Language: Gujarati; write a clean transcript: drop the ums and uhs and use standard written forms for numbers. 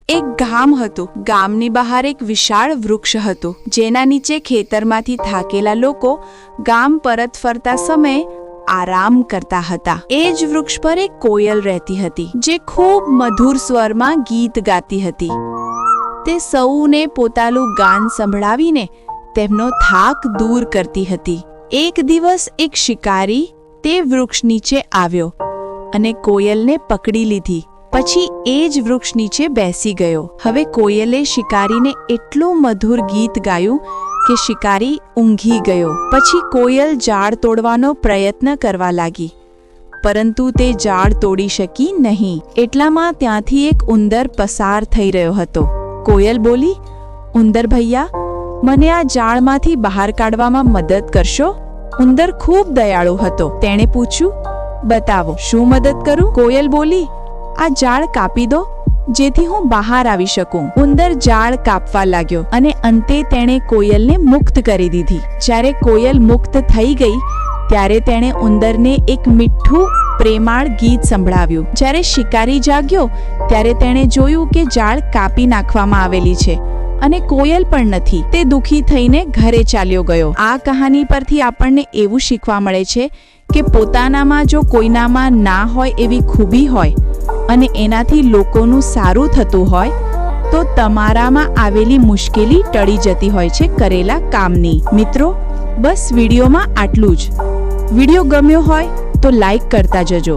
એક ગામ હતું. ગામની બહાર એક વિશાળ વૃક્ષ હતું, જેના નીચે ખેતરમાંથી થાકેલા લોકો ગામ પરત ફરતા સમયે આરામ કરતા હતા. એ જ વૃક્ષ પર એક કોયલ રહેતી હતી, જે ખૂબ મધુર સ્વરમાં ગીત ગાતી હતી. તે સૌને પોતાનું ગાન સંભળાવીને તેમનો થાક દૂર કરતી હતી. એક દિવસ એક શિકારી તે વૃક્ષ નીચે આવ્યો અને કોયલને પકડી લીધી. પછી એ જ વૃક્ષ નીચે બેસી ગયો. હવે કોયલે શિકારીને એટલું મધુર ગીત ગાયું કે શિકારી ઊંઘી ગયો. પછી કોયલ ઝાડ તોડવાનો પ્રયત્ન કરવા લાગી, પરંતુ તે ઝાડ તોડી શકી નહીં. એટલામાં ત્યાંથી એક ઉંદર પસાર થઈ રહ્યો હતો. કોયલ બોલી, ઉંદર ભૈયા, મને આ ઝાડમાંથી બહાર કાઢવામાં મદદ કરશો? ઉંદર ખૂબ દયાળુ હતો. તેણે પૂછ્યું, બતાવો, શું મદદ કરું? કોયલ બોલી, આ ઝાડ કાપી દો, જેથી હું બહાર આવી શકું. ઉંદર ઝાડ કાપવા લાગ્યો અને અંતે તેણે કોયલને મુક્ત કરી દીધી. જ્યારે કોયલ મુક્ત થઈ ગઈ ત્યારે તેણે ઉંદરને એક મીઠું પ્રેમાળ ગીત સંભળાવ્યું. જ્યારે શિકારી જાગ્યો ત્યારે તેણે જોયું કે ઝાડ કાપી નાખવામાં આવેલી છે અને કોયલ પણ નથી. તે દુઃખી થઈને ઘરે ચાલ્યો ગયો. આ કહાની પરથી આપણને એવું શીખવા મળે છે કે પોતાનામાં જો કોઈનામાં ના હોય એવી ખૂબી હોય અને એનાથી લોકોનું સારું થતું હોય તો તમારામાં આવેલી મુશ્કેલી ટળી જતી હોય છે કરેલા કામની. મિત્રો, બસ વિડીયોમાં આટલું જ. વિડીયો ગમ્યો હોય તો લાઈક કરતા જજો.